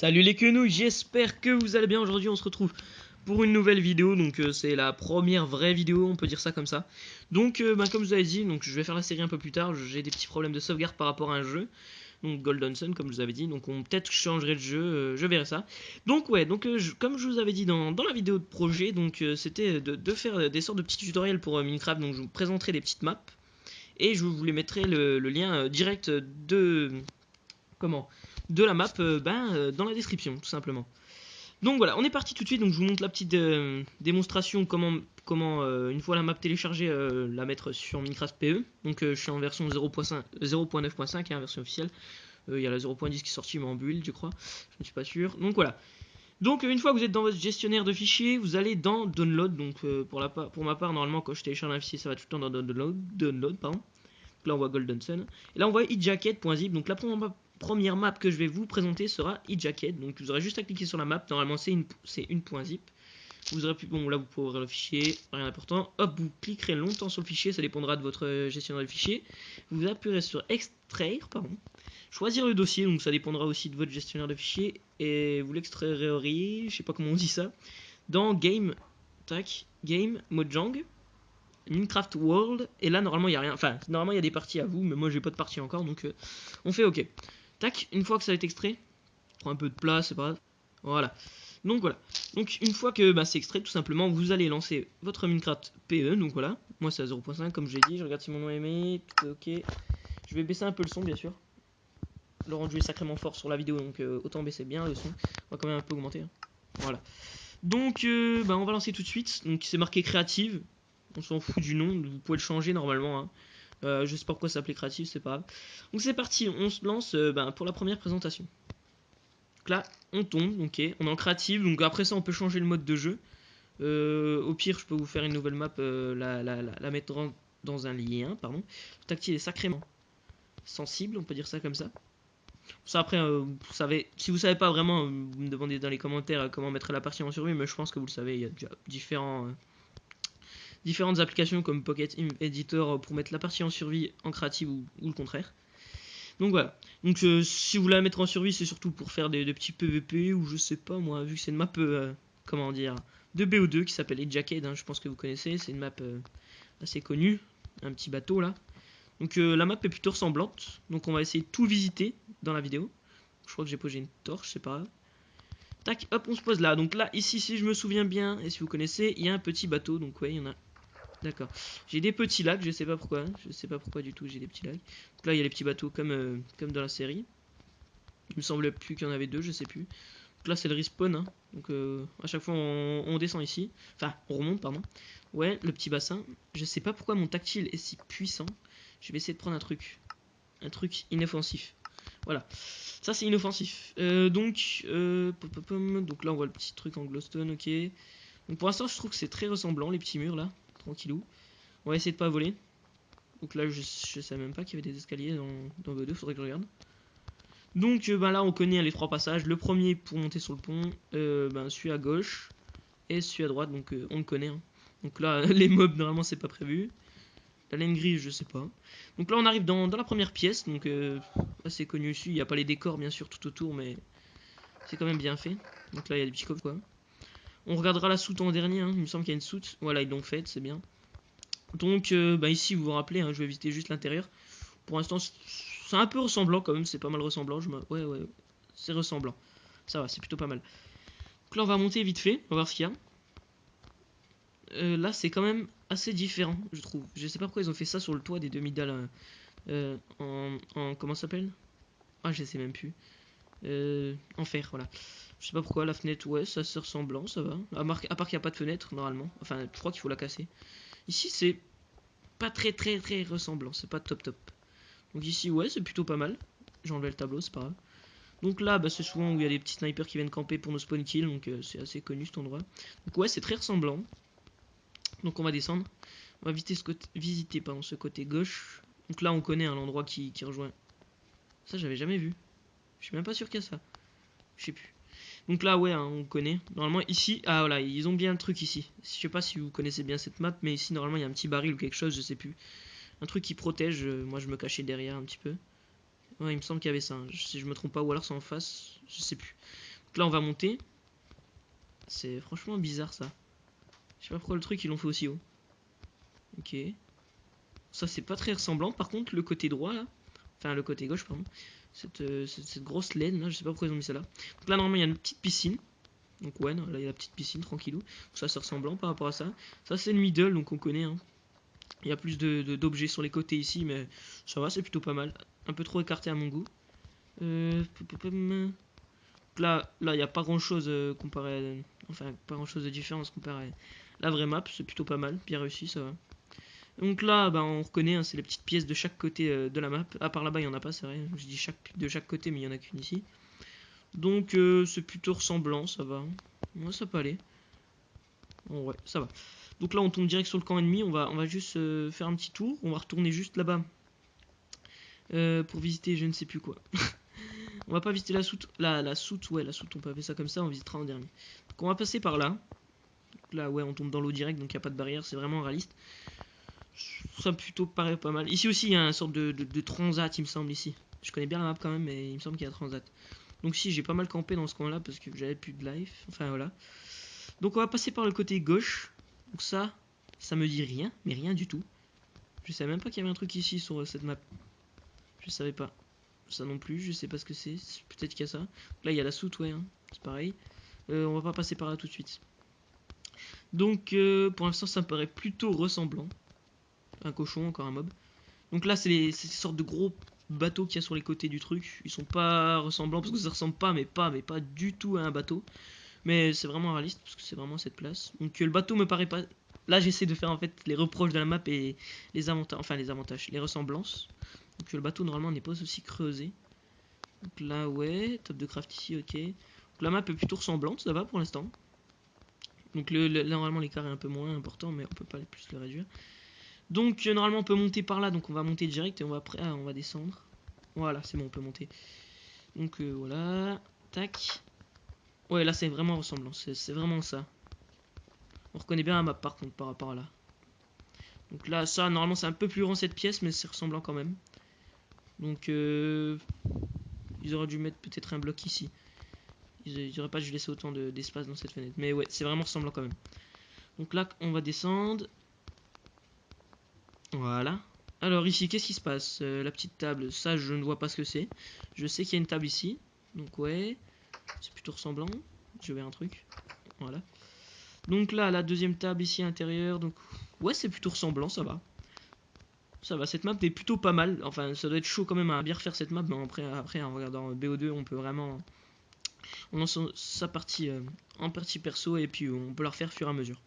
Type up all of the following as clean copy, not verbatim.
Salut les quenouilles, j'espère que vous allez bien. Aujourd'hui on se retrouve pour une nouvelle vidéo. Donc c'est la première vraie vidéo, on peut dire ça comme ça. Donc comme je vous avais dit, donc je vais faire la série un peu plus tard. J'ai des petits problèmes de sauvegarde par rapport à un jeu, donc Golden Sun comme je vous avais dit. Donc peut-être que je changerai de jeu, je verrai ça. Donc ouais, donc comme je vous avais dit dans la vidéo de projet, donc c'était de faire des sortes de petits tutoriels pour Minecraft. Donc je vous présenterai des petites maps et je vous les mettrai le lien direct de la map dans la description tout simplement. Donc voilà, on est parti tout de suite. Donc je vous montre la petite démonstration comment une fois la map téléchargée la mettre sur Minecraft PE. Donc je suis en version 0.9.5 version officielle. Il y a la 0.10 qui est sortie mais en build je crois, je ne suis pas sûr. Donc voilà. Donc une fois que vous êtes dans votre gestionnaire de fichiers, vous allez dans Download. Donc pour ma part, normalement quand je télécharge un fichier, ça va tout le temps dans Download pardon. Donc là on voit Golden Sun. Et là on voit eJacket.zip. Donc la première map que je vais vous présenter sera eJacket. Donc vous aurez juste à cliquer sur la map. Normalement c'est une .zip. Vous aurez pu, bon là vous pouvez ouvrir le fichier, rien d'important. Hop, vous cliquerez longtemps sur le fichier, ça dépendra de votre gestionnaire de fichier. Vous appuierez sur extraire, choisir le dossier, donc ça dépendra aussi de votre gestionnaire de fichier. Et vous l'extrairez, je sais pas comment on dit ça, dans Game, Game, Mojang, Minecraft World. Et là normalement il y a rien, enfin normalement il y a des parties à vous, mais moi j'ai pas de partie encore, donc on fait OK. Tac, une fois que ça va être extrait, prend un peu de place, c'est pas grave. Voilà. Donc voilà. Donc une fois que c'est extrait, tout simplement, vous allez lancer votre Minecraft PE. Donc voilà. Moi c'est à 0.5 comme j'ai dit. Je regarde si mon nom est aimé. Tout est OK. Je vais baisser un peu le son bien sûr. Le rendu est sacrément fort sur la vidéo, donc autant baisser bien le son. On va quand même un peu augmenter. Hein. Voilà. Donc on va lancer tout de suite. Donc c'est marqué créative. On s'en fout du nom. Vous pouvez le changer normalement. Hein. Je sais pas pourquoi ça s'appelait créative, c'est pas grave. Donc c'est parti. On se lance pour la première présentation. Donc là, on tombe, ok, on est en créative, donc après ça on peut changer le mode de jeu. Au pire, je peux vous faire une nouvelle map, la mettre dans un lien, pardon. Le tactile est sacrément sensible, on peut dire ça comme ça. Ça après, vous savez, si vous savez pas vraiment, vous me demandez dans les commentaires comment mettre la partie en survie, mais je pense que vous le savez, il y a déjà différentes applications comme Pocket Editor pour mettre la partie en survie en créative ou le contraire. Donc voilà. Donc si vous la mettre en survie, c'est surtout pour faire des petits PVP ou je sais pas moi, vu que c'est une map comment dire de BO2 qui s'appelle eJacket, hein, je pense que vous connaissez, c'est une map assez connue, un petit bateau là. Donc la map est plutôt ressemblante, donc on va essayer de tout visiter dans la vidéo. Je crois que j'ai posé une torche, c'est pas grave. Tac, hop, on se pose là. Donc là, ici, si je me souviens bien, et si vous connaissez, il y a un petit bateau, donc ouais, il y en a. D'accord. J'ai des petits lags, je sais pas pourquoi. Je sais pas pourquoi du tout, j'ai des petits lags. Donc là, il y a les petits bateaux comme dans la série. Il me semblait plus qu'il y en avait deux, je sais plus. Donc là, c'est le respawn. Hein. Donc à chaque fois, on descend ici. Enfin, on remonte, pardon. Ouais, le petit bassin. Je sais pas pourquoi mon tactile est si puissant. Je vais essayer de prendre un truc. Un truc inoffensif. Voilà. Ça, c'est inoffensif. Donc là, on voit le petit truc en glowstone, ok. Donc pour l'instant, je trouve que c'est très ressemblant, les petits murs là. Tranquillou. On va essayer de pas voler. Donc là, je savais même pas qu'il y avait des escaliers dans VO2, faudrait que je regarde. Donc là, on connaît les trois passages. Le premier pour monter sur le pont, celui à gauche et celui à droite, donc on le connaît. Hein. Donc là, les mobs, normalement, c'est pas prévu. La laine grise, je sais pas. Donc là, on arrive dans la première pièce, donc assez connu ici. Il n'y a pas les décors, bien sûr, tout autour, mais c'est quand même bien fait. Donc là, il y a des petits coffres, quoi. On regardera la soute en dernier, hein. Il me semble qu'il y a une soute. Voilà, ils l'ont faite, c'est bien. Donc ici, vous vous rappelez, hein, je vais visiter juste l'intérieur. Pour l'instant, c'est un peu ressemblant quand même, c'est pas mal ressemblant. Ouais, c'est ressemblant. Ça va, c'est plutôt pas mal. Donc là, on va monter vite fait, on va voir ce qu'il y a. Là, c'est quand même assez différent, je trouve. Je sais pas pourquoi ils ont fait ça sur le toit des demi-dalles comment ça s'appelle? Ah, je sais même plus. En fer, voilà. Je sais pas pourquoi, la fenêtre, ouais, ça c'est ressemblant, ça va. À part qu'il n'y a pas de fenêtre, normalement. Enfin, je crois qu'il faut la casser. Ici, c'est pas très ressemblant, c'est pas top. Donc ici, ouais, c'est plutôt pas mal. J'ai enlevé le tableau, c'est pas grave. Donc là, c'est souvent où il y a des petits snipers qui viennent camper pour nos spawn kills, donc c'est assez connu cet endroit. Donc ouais, c'est très ressemblant. Donc on va descendre. On va visiter ce côté gauche. Donc là, on connaît l'endroit qui rejoint. Ça, j'avais jamais vu. Je suis même pas sûr qu'il y a ça. Je sais plus. Donc là, ouais, hein, on connaît. Normalement, ici, ah voilà, ils ont bien un truc ici. Je sais pas si vous connaissez bien cette map, mais ici, normalement, il y a un petit baril ou quelque chose, je sais plus. Un truc qui protège. Moi, je me cachais derrière un petit peu. Ouais, il me semble qu'il y avait ça. Hein. Si je me trompe pas, ou alors c'est en face. Je sais plus. Donc là on va monter. C'est franchement bizarre ça. Je sais pas pourquoi le truc ils l'ont fait aussi haut. Ok. Ça c'est pas très ressemblant. Par contre le côté droit là, enfin le côté gauche pardon, cette grosse laine là, je sais pas pourquoi ils ont mis ça là. Donc là normalement il y a une petite piscine. Donc ouais, non, là il y a la petite piscine tranquillou. Donc ça c'est ressemblant par rapport à ça. Ça c'est le middle donc on connaît hein. Il y a plus d'objets sur les côtés ici mais ça va, c'est plutôt pas mal. Un peu trop écarté à mon goût. Là il n'y a pas grand chose comparé à, enfin pas grand chose de différence comparé à la vraie map, c'est plutôt pas mal, bien réussi, ça va. Donc là bah, on reconnaît, hein, c'est les petites pièces de chaque côté de la map. À part là-bas il n'y en a pas, c'est vrai, je dis de chaque côté mais il n'y en a qu'une ici. Donc c'est plutôt ressemblant, ça va. Moi ça peut aller. Bon, ouais, ça va. Donc là on tombe direct sur le camp ennemi, on va juste faire un petit tour, on va retourner juste là-bas pour visiter je ne sais plus quoi. On va pas visiter la soute, la soute, ouais la soute on peut appeler ça comme ça, on visitera en dernier. Donc on va passer par là. Donc là ouais on tombe dans l'eau direct donc il n'y a pas de barrière, c'est vraiment réaliste. Ça plutôt paraît pas mal. Ici aussi il y a une sorte de transat il me semble ici. Je connais bien la map quand même mais il me semble qu'il y a transat. Donc si j'ai pas mal campé dans ce coin là parce que j'avais plus de life, enfin voilà. Donc on va passer par le côté gauche. Donc ça me dit rien, mais rien du tout. Je savais même pas qu'il y avait un truc ici sur cette map. Je savais pas. Ça non plus, je sais pas ce que c'est. Peut-être qu'il y a ça. Là il y a la soute, ouais, hein. C'est pareil. On va pas passer par là tout de suite. Donc pour l'instant ça me paraît plutôt ressemblant. Un cochon, encore un mob. Donc là c'est ces sortes de gros bateaux qu'il y a sur les côtés du truc. Ils sont pas ressemblants parce que ça ressemble pas, mais pas du tout à un bateau. Mais c'est vraiment réaliste parce que c'est vraiment cette place. Donc le bateau me paraît pas. Là j'essaie de faire en fait les reproches de la map et les avantages, enfin les avantages, les ressemblances. Donc le bateau normalement n'est pas aussi creusé. Donc là ouais, top de craft ici, ok. Donc la map est plutôt ressemblante, ça va pour l'instant. Donc là normalement l'écart est un peu moins important mais on peut pas plus le réduire. Donc normalement on peut monter par là, donc on va monter direct et on va après on va descendre. Voilà c'est bon on peut monter. Donc voilà, tac. Ouais là c'est vraiment ressemblant, c'est vraiment ça. On reconnaît bien la map par contre par rapport à là. Donc là ça normalement c'est un peu plus grand cette pièce mais c'est ressemblant quand même. Donc ils auraient dû mettre peut-être un bloc ici. Ils auraient pas dû laisser autant d'espace dans cette fenêtre. Mais ouais c'est vraiment ressemblant quand même. Donc là on va descendre. Voilà. Alors ici qu'est-ce qui se passe la petite table, ça je ne vois pas ce que c'est. Je sais qu'il y a une table ici. Donc ouais. C'est plutôt ressemblant. Je vais un truc. Voilà. Donc là la deuxième table ici à l'intérieur. Donc ouais c'est plutôt ressemblant, ça va. Ça va, cette map est plutôt pas mal. Enfin, ça doit être chaud quand même à bien refaire cette map. Mais après en regardant BO2, on peut vraiment. On lance sa partie en partie perso et puis on peut la refaire au fur et à mesure.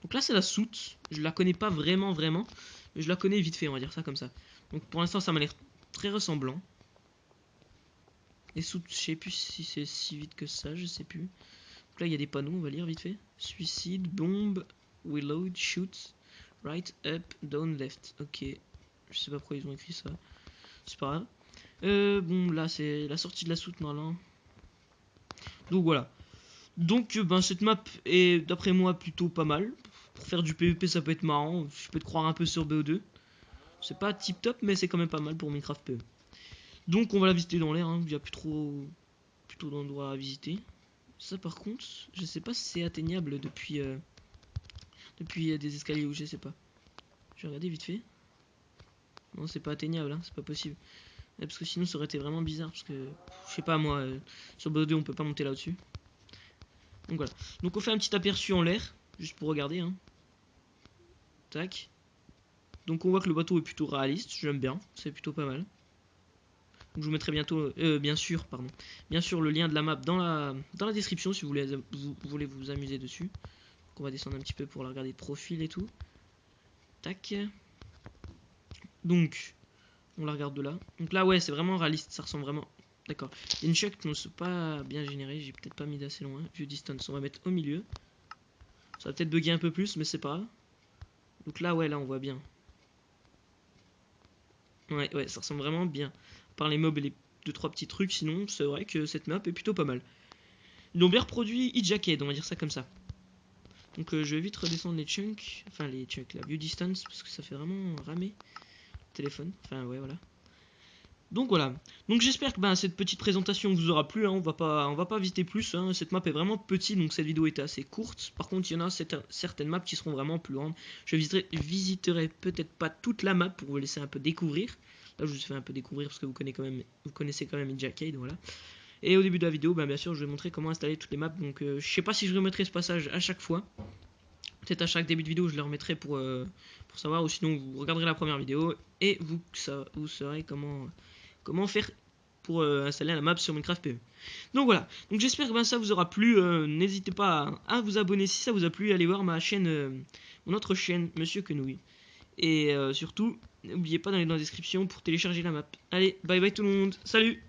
Donc là, c'est la soute. Je la connais pas vraiment, mais je la connais vite fait, on va dire ça comme ça. Donc pour l'instant, ça m'a l'air très ressemblant. Les soutes, je sais plus si c'est si vite que ça, je sais plus. Donc là, il y a des panneaux, on va lire vite fait. Suicide, bombe, reload, shoot, right, up, down, left. Ok. Je sais pas pourquoi ils ont écrit ça. C'est pas grave. Bon, là, c'est la sortie de la soute, normalement. Donc voilà. Donc, ben, cette map est, d'après moi, plutôt pas mal. Pour faire du PvP, ça peut être marrant. Je peux te croire un peu sur BO2. C'est pas tip top, mais c'est quand même pas mal pour Minecraft PvE. Donc, on va la visiter dans l'air. Hein. Il y a plus trop d'endroits à visiter. Ça, par contre, je sais pas si c'est atteignable depuis des escaliers ou je sais pas. Je vais regarder vite fait. Non, c'est pas atteignable, hein, c'est pas possible. Parce que sinon, ça aurait été vraiment bizarre. Parce que, je sais pas, moi, sur BO2, on peut pas monter là-dessus. Donc voilà. Donc, on fait un petit aperçu en l'air, juste pour regarder. Hein. Tac. Donc, on voit que le bateau est plutôt réaliste. J'aime bien, c'est plutôt pas mal. Donc, je vous mettrai bientôt, bien sûr, le lien de la map dans la description si vous voulez vous amuser dessus. Donc, on va descendre un petit peu pour la regarder de profil et tout. Tac. Donc, on la regarde de là. Donc là, ouais, c'est vraiment réaliste. Ça ressemble vraiment. D'accord. Il y a une chute qui ne sont pas bien générée. J'ai peut-être pas mis d'assez loin. View distance. On va mettre au milieu. Ça va peut-être bugger un peu plus, mais c'est pas grave. Donc là, ouais, là, on voit bien. Ouais, ça ressemble vraiment bien. Par les mobs et les 2-3 petits trucs, sinon, c'est vrai que cette map est plutôt pas mal. Ils ont bien reproduit Jacket, on va dire ça comme ça. Donc je vais vite redescendre les chunks. Enfin, les chunks, la view distance, parce que ça fait vraiment ramer le téléphone. Enfin, ouais, voilà. Donc voilà, donc j'espère que cette petite présentation vous aura plu, hein. On va pas visiter plus, hein. Cette map est vraiment petite, donc cette vidéo était assez courte. Par contre, il y en a certaines maps qui seront vraiment plus grandes. Je visiterai peut-être pas toute la map pour vous laisser un peu découvrir. Là, je vous fais un peu découvrir parce que vous connaissez quand même Ninja-Cade, voilà. Et au début de la vidéo, bien sûr, je vais montrer comment installer toutes les maps. Donc je sais pas si je remettrai ce passage à chaque fois. Peut-être à chaque début de vidéo, je le remettrai pour savoir, ou sinon vous regarderez la première vidéo et vous saurez comment faire pour installer la map sur Minecraft PE. Donc voilà, donc j'espère que ça vous aura plu. N'hésitez pas à vous abonner si ça vous a plu, allez voir ma chaîne, mon autre chaîne, Monsieur Quenouille. Et surtout, n'oubliez pas d'aller dans la description pour télécharger la map. Allez, bye bye tout le monde, salut!